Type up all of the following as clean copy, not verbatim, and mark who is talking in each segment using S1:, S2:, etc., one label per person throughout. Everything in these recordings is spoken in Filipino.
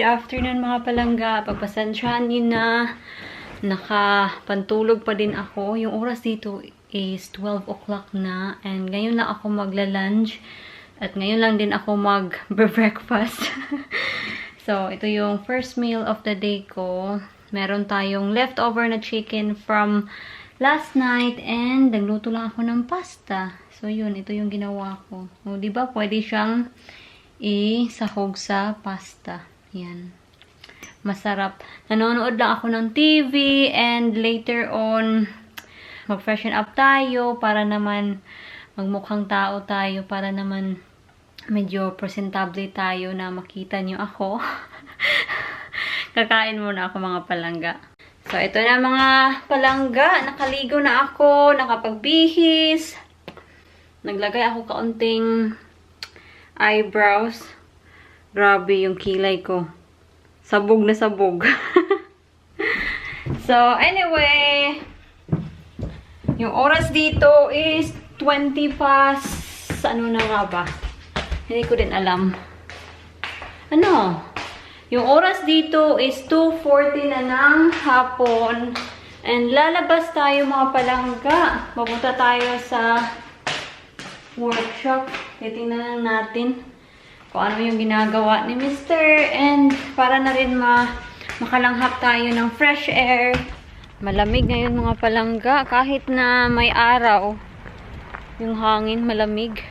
S1: afternoon mga palangga. Pagpasensyahan niyo na nakapantulog pa din ako. Yung oras dito is 12 o'clock na. And ngayon lang ako magla-lunch. At ngayon lang din ako mag-breakfast. So, ito yung first meal of the day ko. Meron tayong leftover na chicken from last night. And nagluto lang ako ng pasta. So, yun. Ito yung ginawa ko. O, diba? Pwede siyang isahog sa pasta. Yan. Masarap. Nanonood lang ako ng TV and later on mag-freshen up tayo para naman magmukhang tao tayo, para naman medyo presentable tayo na makita nyo ako. Kakain muna ako mga palangga. So, ito na mga palangga. Nakaligo na ako, nakapagbihis. Naglagay ako kaunting eyebrows. Grabe yung kilay ko. Sabog na sabog. So, anyway, yung oras dito is 20 past, ano na nga ba? Hindi ko din alam. Ano? Yung oras dito is 2:40 na ng hapon. And lalabas tayo mga palangga. Mapunta tayo sa workshop. Titingnan lang natin kung ano yung ginagawa ni Mr. And para na rin makalanghap tayo ng fresh air. Malamig ngayon mga palangga. Kahit na may araw, yung hangin malamig.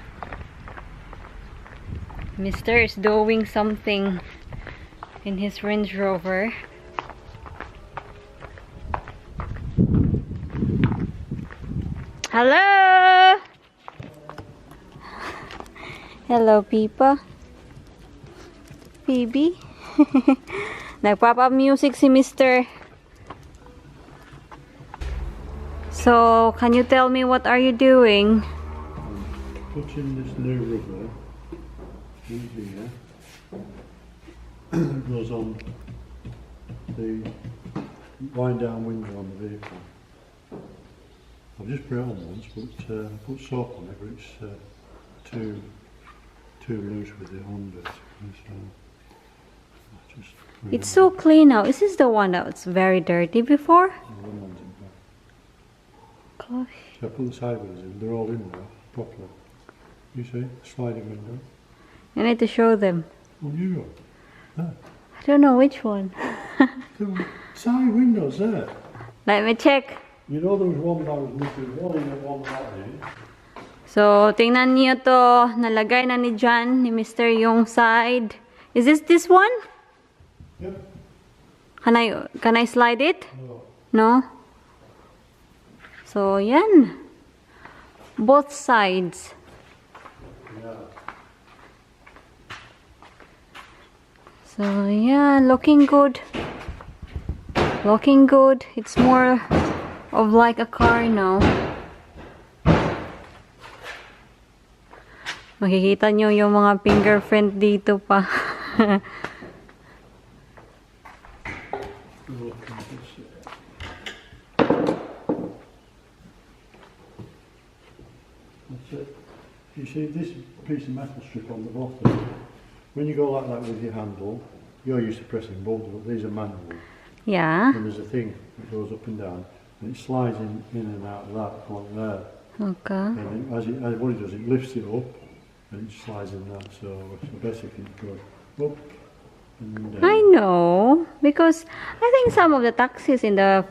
S1: Mr. is doing something in his Range Rover. Hello! Hello, Pipa. Phoebe. Nagpapa-music si Mr. So, can you tell me what are you doing?
S2: Putting this new rubber in here. It goes on the wind down window on the vehicle. I've just put it on once, but I put soap on it, but it's too loose with the under.
S1: It's so clean now. Is this the one that was very dirty before? Gosh.
S2: So I put the side windows in, they're all in there properly. You see, sliding window.
S1: I need to show them.
S2: Oh, you go. Ah.
S1: I don't know which one.
S2: The side windows there.
S1: Let me check.
S2: You know there was one that was missing, one in and one not in.
S1: So, tingnan niyo to. Nalagay na ni John, ni Mr. yung side. Is this one?
S2: Yep.
S1: Can I slide it?
S2: No.
S1: No? So, yan. Both sides.
S2: Yeah.
S1: So, yeah, looking good. Looking good. It's more of like a car now. Makikita nyo yung mga fingerprint dito pa.
S2: That's it. You see this piece of metal strip on the bottom? When you go like that with your handle, you're used to pressing buttons, but these are manual.
S1: Yeah.
S2: And there's a thing that goes up and down, and it slides in and out of that point there.
S1: Okay.
S2: And as what it does, it lifts it up, and it slides in that. So basically it goes up and down.
S1: I know. Because I think some of the taxis in the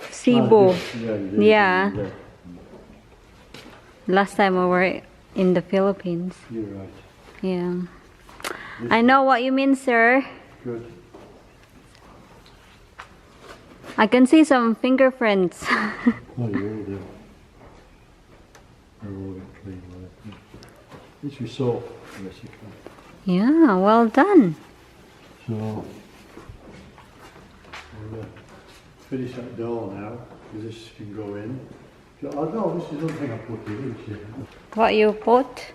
S1: Cebu. Yeah. Last time we were in the Philippines.
S2: You're right.
S1: Yeah. I know what you mean, sir.
S2: Good.
S1: I can see some fingerprints.
S2: Oh, you will do. I will get clean with it. This is soap, basically.
S1: Yeah, well done.
S2: So, we'll finish that door now, because this can go in. Oh no, this is something I put in, isn't it?
S1: What you put?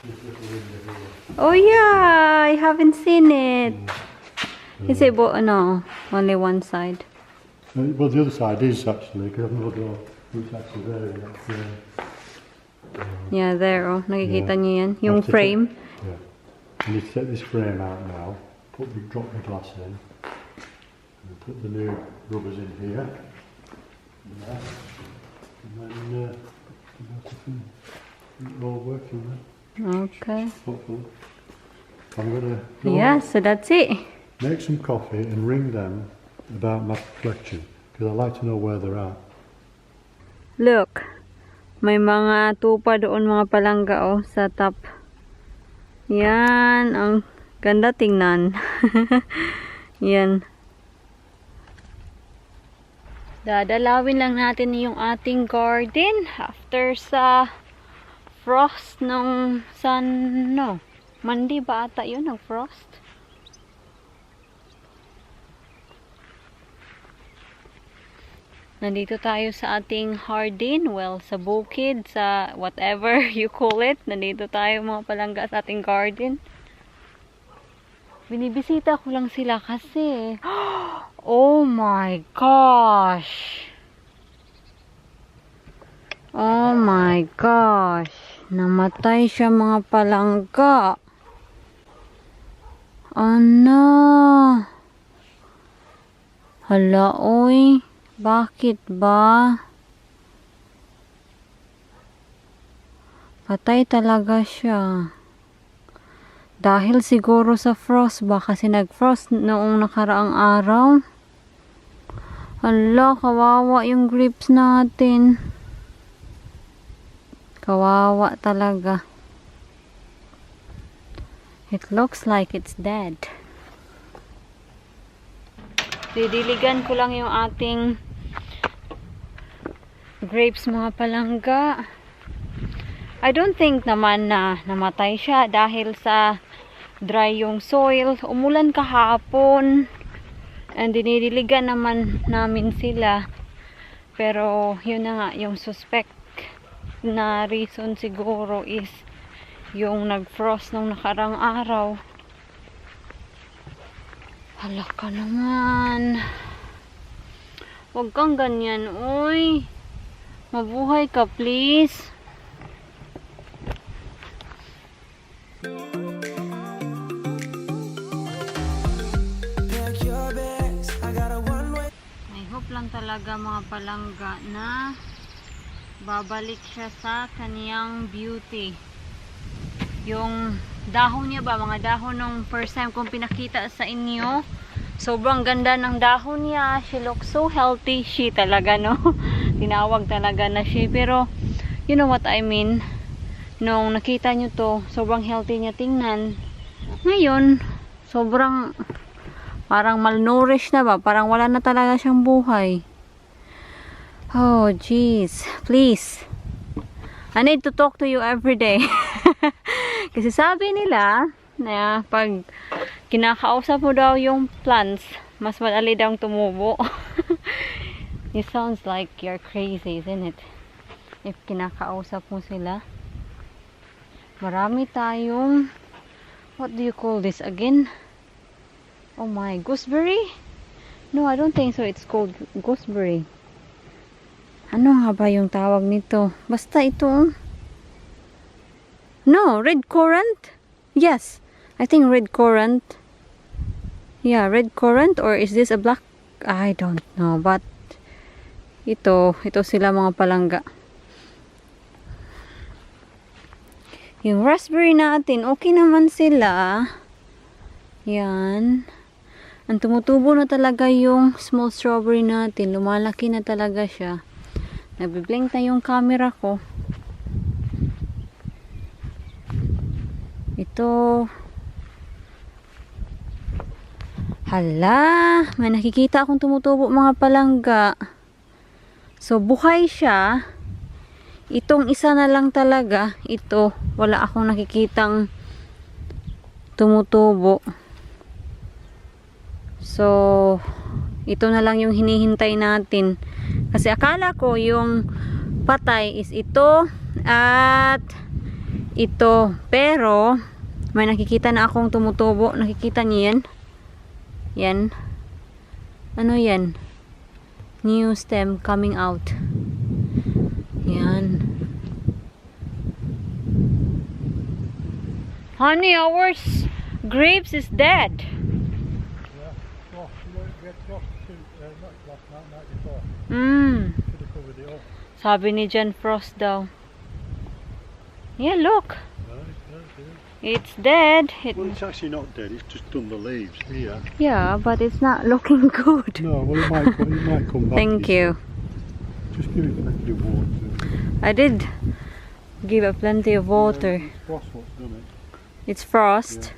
S2: This little window here.
S1: Oh yeah, I haven't seen it. Is it no, only one side?
S2: Well, the other side is actually, because I've no door. It's actually there.
S1: Yeah, there oh. Nakikita
S2: Yeah.
S1: niyo yan? Yung
S2: I'll take
S1: frame.
S2: Yeah. I need to take this frame out now. drop the glass in and put the new rubbers in here and there, and then that's it all working then,
S1: Okay.
S2: hopefully. I'm going to go
S1: Yeah, so that's it.
S2: make some coffee and ring them about my collection because I'd like to know where they're at.
S1: Look, may mga tupa doon, mga palangga oh, sa top. Yan, ang ganda tingnan. Yan. Dadalawin lang natin yung ating garden after sa frost nung Monday ba ata yun, ang frost? Nandito tayo sa ating garden, well, sa bukid, sa whatever you call it. Nandito tayo mga palangga sa ating garden. Binibisita ko lang sila kasi, oh my gosh! Oh my gosh! Namatay siya mga palangga. Oh no! Hala, oy! Bakit ba? Patay talaga siya. Dahil siguro sa frost ba? Kasi nag-frost noong nakaraang araw. Hala, kawawa yung grapes natin. Kawawa talaga. It looks like it's dead. Didiligan ko lang yung ating grapes mga palangga. I don't think naman na namatay siya dahil sa dry yung soil. Umulan kahapon and dinidiligan naman namin sila. Pero yun na nga, yung suspect na reason siguro is yung nag-frost nung nakarang araw. Hala ka naman. Huwag kang ganyan, uy. Mabuhay ka, please. I hope lang talaga mga palangga na babalik siya sa kaniyang beauty. Yung dahon niya ba, mga dahon nung first time kong pinakita sa inyo, sobrang ganda ng dahon niya. She looks so healthy. She talaga, no? Tinawag talaga na she. Pero you know what I mean, nung nakita nyo to, sobrang healthy niya tingnan. Ngayon sobrang parang malnourished na ba, parang wala na talaga siyang buhay. Oh jeez, please, I need to talk to you every day. Kasi sabi nila na pag kinakausap mo daw yung plants, mas madali daw tumubo. It sounds like you're crazy, isn't it? If kinakausap mo sila. Marami tayong, what do you call this again? Oh my, gooseberry? No, I don't think so. It's called gooseberry. Ano nga ba yung tawag nito? Basta ito. No, red currant? Yes, I think red currant. Yeah, red currant, or is this a black? I don't know, but ito sila mga palangga. Yung raspberry natin, okay naman sila. Yan. Ang tumutubo na talaga yung small strawberry natin. Lumalaki na talaga siya. Nabiblink na yung camera ko. Ito. Hala, may nakikita akong tumutubo mga palangga. So, buhay siya. Itong isa na lang talaga. Ito, wala akong nakikitang tumutubo. So, ito na lang yung hinihintay natin. Kasi akala ko yung patay is ito at ito. Pero, may nakikita na akong tumutubo. Nakikita niyo yan? Yan. Ano yan? New stem coming out. Yan. Honey, our grapes is dead. Mm.
S2: Could have covered it up.
S1: Sabi ni Jan Frost daw. Yeah, look.
S2: Right, yeah.
S1: It's dead.
S2: Well, it's actually not dead. It's just done the leaves here.
S1: Yeah, but it's not looking good.
S2: No, well, it might come back.
S1: Thank you.
S2: Just give it plenty of water.
S1: I did give it plenty of water.
S2: It's frost what's done it.
S1: It's frost.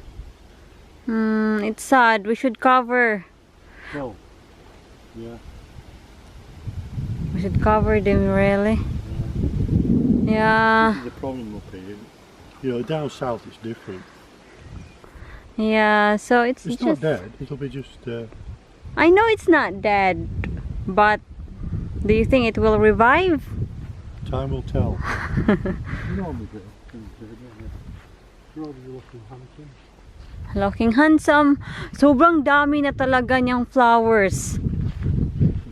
S1: It's sad. We should cover.
S2: Well, yeah.
S1: We should cover them, really. Yeah.
S2: This is the problem up here. You know, down south it's different.
S1: Yeah, so it's
S2: It's
S1: just...
S2: not dead. It'll be just.
S1: I know it's not dead, but do you think it will revive?
S2: Time will tell. Normally do. Probably looking handsome.
S1: Looking handsome. Sobrang dami na talaga niyang flowers.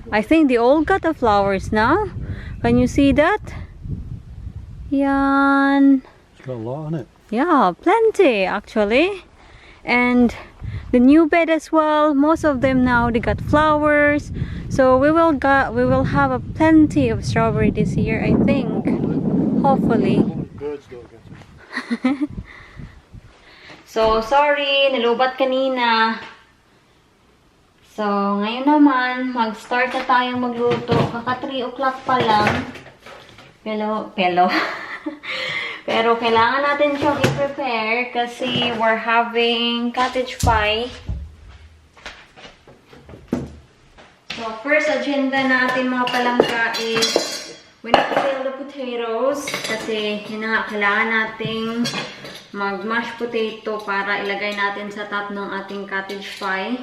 S1: I think they all got the flowers now. Can you see that? Yan.
S2: It's got a lot on it.
S1: Yeah, plenty actually. And the new bed as well. Most of them now they got flowers. So we will have a plenty of strawberry this year, I think. Hopefully.
S2: Birds don't get them.
S1: So sorry, nalubat kanina. So ngayon naman, mag-start na tayong magluto. Kaka 3 o'clock pa lang. Pero kailangan natin siyang i-prepare kasi we're having cottage pie. So first agenda natin mga palangga is we need to peel the potatoes kasi yun na nga, kailangan nating mag-mash potato para ilagay natin sa top ng ating cottage pie.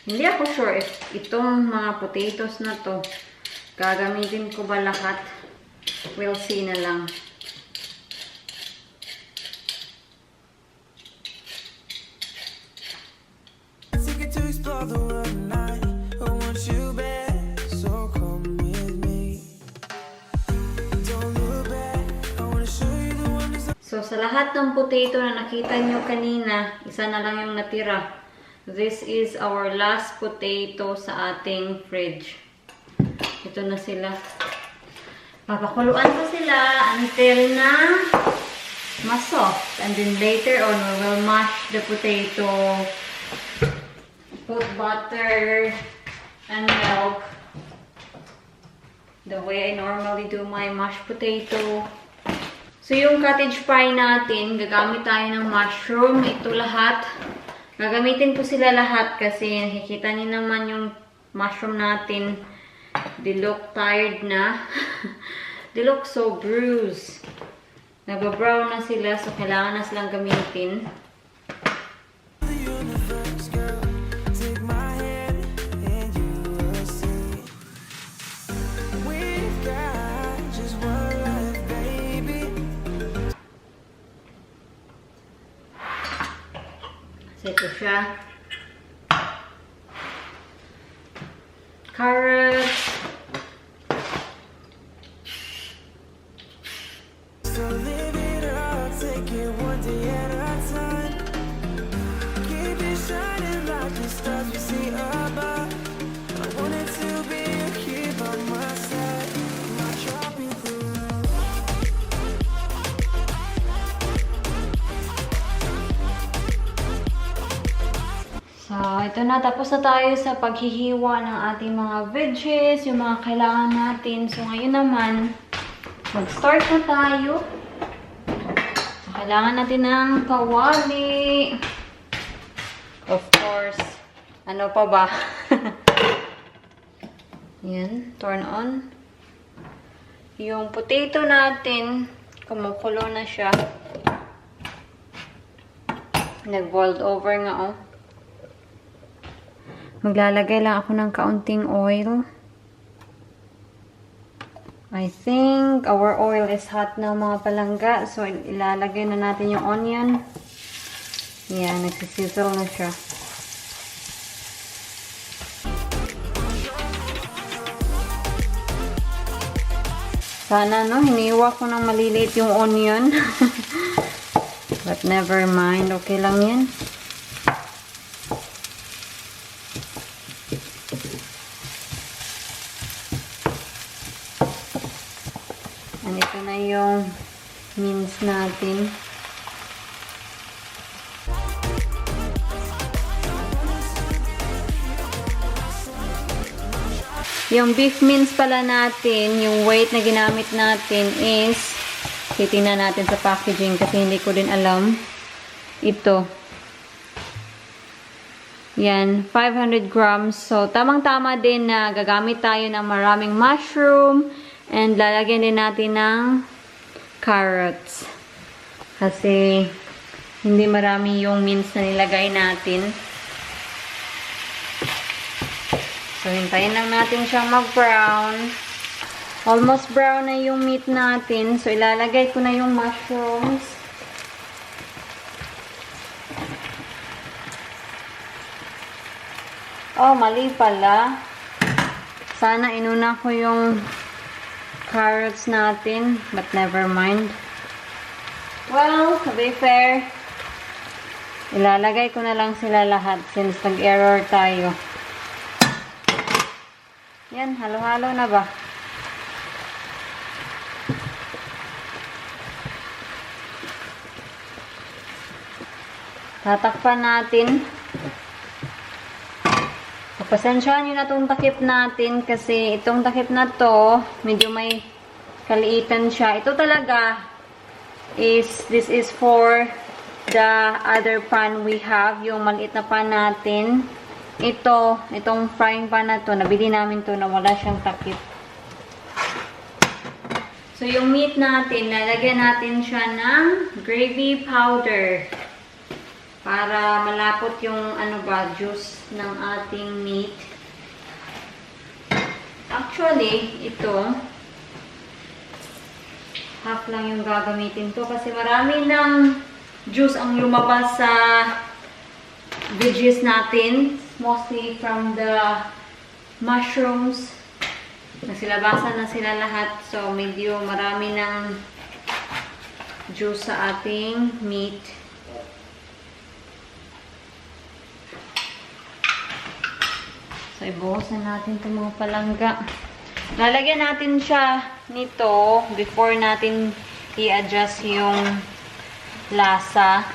S1: Hindi ako sure if itong mga potatoes na to gagamitin ko ba lahat. We'll see na lang. So, sa lahat ng potato na nakita nyo kanina, isa na lang yung natira. This is our last potato sa ating fridge. Ito na sila. Papakuluan pa sila until na ma-soft. And then later on, we will mash the potato, put butter and milk. The way I normally do my mashed potato. So, yung cottage pie natin, gagamit tayo ng mushroom. Ito lahat. Gagamitin ko sila lahat kasi nakikita niyo naman yung mushroom natin. They look tired na. They look so bruised. Nagba-brown na sila so kailangan na silang gamitin. Ito siya. Carrots. So, ito na. Tapos na tayo sa paghihiwa ng ating mga veggies, yung mga kailangan natin. So, ngayon naman, mag-start na tayo. So, kailangan natin ng kawali. Of course. Ano pa ba? Yan. Turn on. Yung potato natin, kumukulo na siya. Nag-boiled over nga, oh. Maglalagay lang ako ng kaunting oil. I think our oil is hot na mga palangga. So, ilalagay na natin yung onion. Yan, nagsisizzle na siya. Sana, no? Hiniwa ko ng maliliit yung onion. But never mind. Okay lang yan. And ito na yung mince natin. Yung beef mince pala natin, yung weight na ginamit natin is, titingnan natin sa packaging kasi hindi ko din alam. Ito. Yan, 500 grams. So, tamang-tama din na gagamit tayo ng maraming mushroom and lalagyan din natin ng carrots. Kasi, hindi marami yung mince na nilagay natin. So, hintayin lang natin siyang mag-brown. Almost brown na yung meat natin. So, ilalagay ko na yung mushrooms. Oh, mali pala. Sana inuna ko yung carrots natin. But never mind. Well, to be fair, ilalagay ko na lang sila lahat since nag-error tayo. Yan, halo-halo na ba? Tatakpan natin. Pasensyahan nyo na itong takip natin kasi itong takip na to, medyo may kaliitan siya. Ito talaga this is for the other pan we have, yung maliit na pan natin. Itong frying pan na to, nabili namin to na wala siyang takip. So, yung meat natin, lalagyan natin siya ng gravy powder. Para malapot yung juice ng ating meat. Actually, ito, half lang yung gagamitin to kasi marami ng juice ang lumabas sa veggies natin. Mostly from the mushrooms. Nasilabasan na sila lahat. So, medyo marami ng juice sa ating meat. So, ibuhusan natin itong mga palangga. Lalagyan natin siya nito before natin i-adjust yung lasa.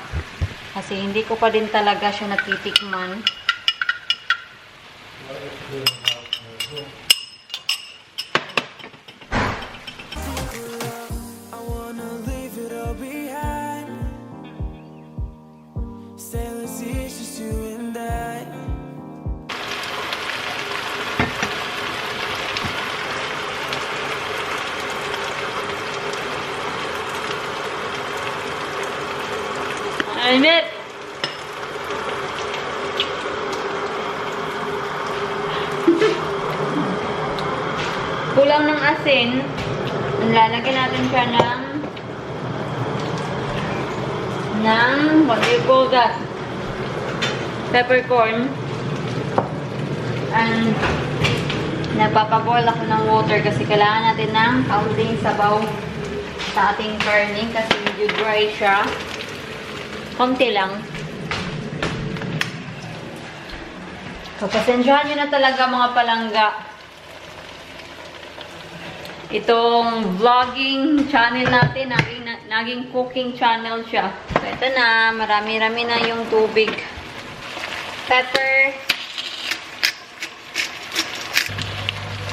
S1: Kasi hindi ko pa din talaga siya natitikman. Init! Kulang ng asin. Lalagyan natin siya ng what do you call that? Peppercorn. And napapaboil ako ng water kasi kailangan natin ng kaunting sabaw sa ating karning kasi medyo dry siya. Konti lang. So, pasensyahan nyo na talaga mga palangga. Itong vlogging channel natin, naging cooking channel siya. So, ito na. Marami-rami na yung tubig. Pepper.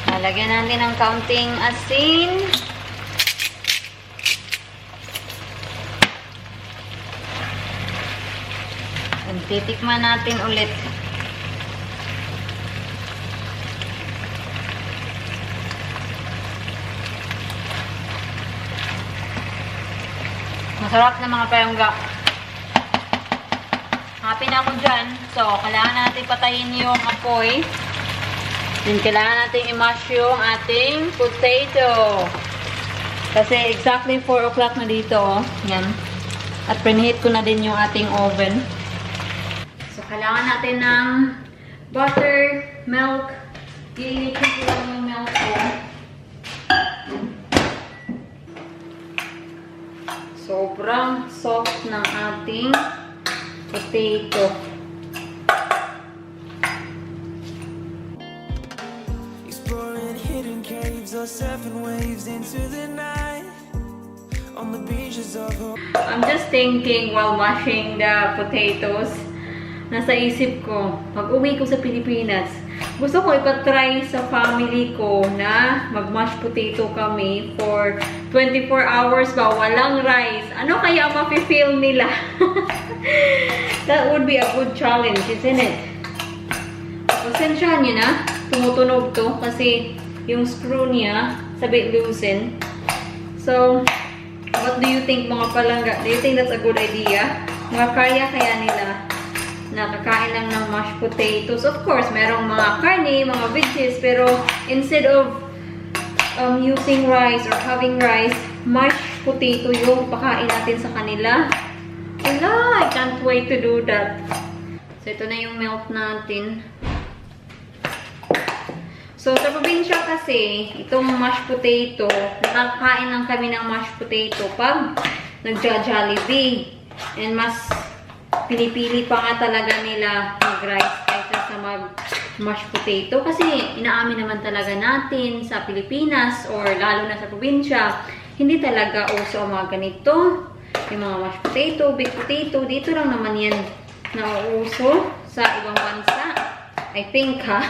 S1: Lalagyan natin ng kaunting asin. Titikman natin ulit. Masarap na mga palangga. Happy na ako dyan. So, kailangan natin patayin yung apoy. Then, kailangan natin i-mash yung ating potato. Kasi exactly 4 o'clock na dito. Yan. At preheat ko na din yung ating oven. Kailangan natin ng butter, milk. Iinitin ko lang yung milk ko. Sobrang soft ng ating potato.
S3: Exploring hidden caves or surfing waves into the night.
S1: I'm just thinking while mashing the potatoes, nasa isip ko, pag uwi ko sa Pilipinas, gusto ko ipatry sa family ko na mag-mash potato kami for 24 hours ba, walang rice. Ano kaya mafe-feel nila? That would be a good challenge, isn't it? Pasensyahan nyo na, tumutunog to kasi yung screw niya sabi loosen. So, what do you think mga palangga? Do you think that's a good idea? Mga kaya nila nakakain lang ng mashed potatoes. Of course, merong mga karne, mga veggies, pero instead of using rice or having rice, mashed potato yung pakain natin sa kanila. Wala, I can't wait to do that. So, ito na yung milk natin. So, sa probinsya kasi, itong mashed potato, nakakain lang kami ng mashed potato pag nagja-Jollibee. And mas pinipili pa nga talaga nila mag-rice kaysa sa mag-mashed potato. Kasi inaamin naman talaga natin sa Pilipinas or lalo na sa probinsya, hindi talaga uso ang mga ganito. Yung mga mashed potato, baked potato, dito lang naman yan nauuso sa ibang bansa. I think, ha?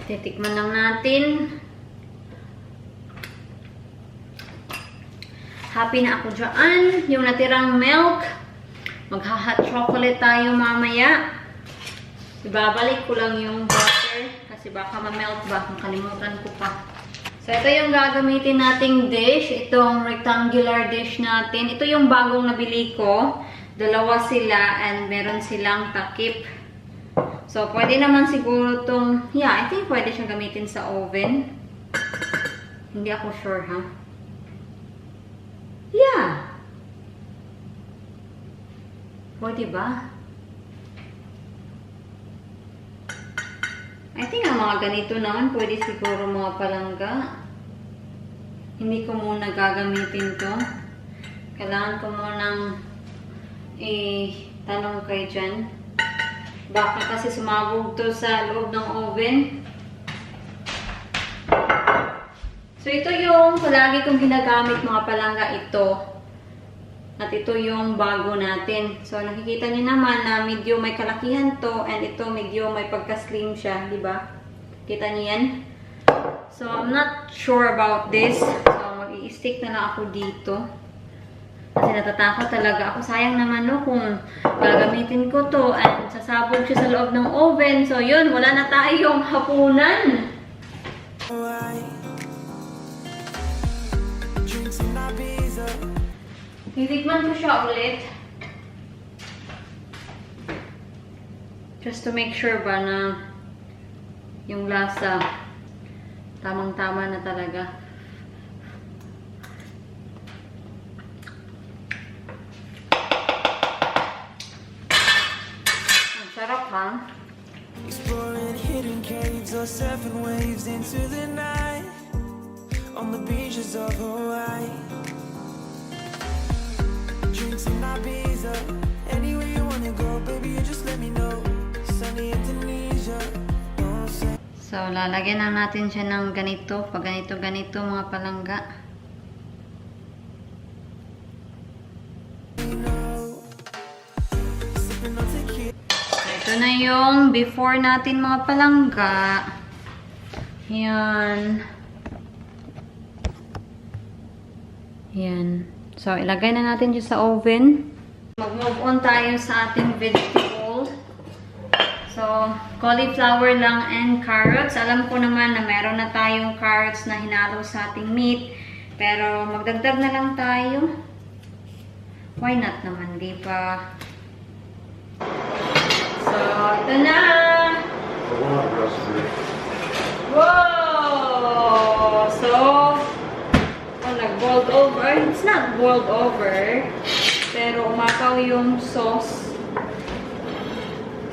S1: Titikman lang natin. Happy na ako dyan. Yung natirang milk, magha-hot chocolate tayo mamaya. Ibabalik ko lang yung butter kasi baka ma-melt ba. Makalimutan ko pa. So, ito yung gagamitin nating dish. Itong rectangular dish natin. Ito yung bagong nabili ko. Dalawa sila and meron silang takip. So, pwede naman siguro itong, yeah, I think pwede siyang gamitin sa oven. Hindi ako sure, ha? Yeah. Pwede ba? I think ang mga ganito naman, pwede siguro mga palangga. Hindi ko muna gagamitin to. Kailangan ko munang tanong kayo dyan. Baka kasi sumabog to sa loob ng oven. So, ito yung palagi kong ginagamit mga palangga ito. At ito yung bago natin. So, nakikita niyo naman na medyo may kalakihan to and ito medyo may pagka-slim siya, di ba? Kita niyo yan? So, I'm not sure about this. So, mag-i-stick na lang ako dito. Kasi natatakot talaga ako. Sayang naman no kung gagamitin ko to and sasabog siya sa loob ng oven. So yun, wala na tayong hapunan. Titikman ko siya ulit. Just to make sure ba na yung lasa tamang-tama na talaga. Sarap, ha?
S3: Exploring hidden caves or surfing waves into the night on the beaches of Hawaii. Drinks in Ibiza, anywhere you wanna go, baby, you just let me know. Sunny Indonesia.
S1: So, lalagyan na natin siya ng ganito. Pag ganito-ganito, mga palangga. Ito na yung before natin mga palangga. Yan. Yan. So, ilagay na natin siya sa oven. Mag-move on tayo sa ating vegetable. So, cauliflower lang and carrots. Alam ko naman na meron na tayong carrots na hinalo sa ating meat. Pero, magdagdag na lang tayo. Why not naman, di ba? So, ito na! Wow! So, nag-boiled over. It's not boiled over. Pero umakaw yung sauce.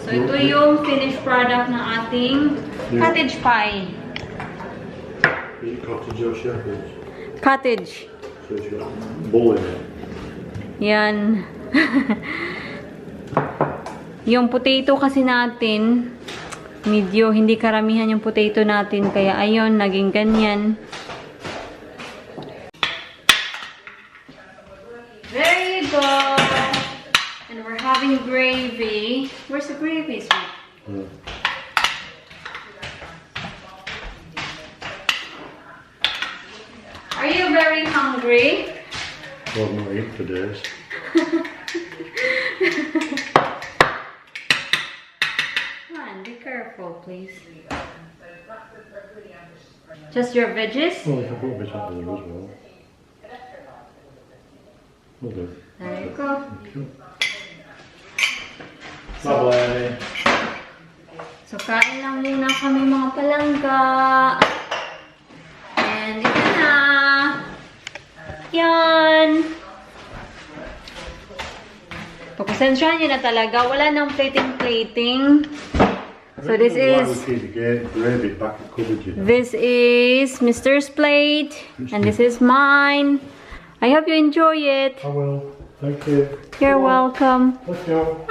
S1: So, ito yung finished product ng ating cottage pie.
S2: Is it cottage or shepherd's?
S1: Cottage.
S2: So it's got bull in it.
S1: Yan. Yung potato kasi natin, medyo hindi karamihan yung potato natin. Kaya ayun, naging ganyan. There you go. And we're having gravy. Where's the gravy, sweet? Are you very hungry?
S2: Well, I'm not eating for days.
S1: Come on, be careful, please. Just your veggies?
S2: Well, you can put a bit out there as well. Will do.
S1: There you go.
S2: Thank you. Bye-bye.
S1: So, kain lang muna kami mga palangga. And ito na. Yan. Pagpasensyahan nyo na talaga. Wala nang plating. So this is Mr.'s plate. And this is mine. I hope you enjoy it.
S2: I will. Thank you.
S1: You're welcome.
S2: Let's go.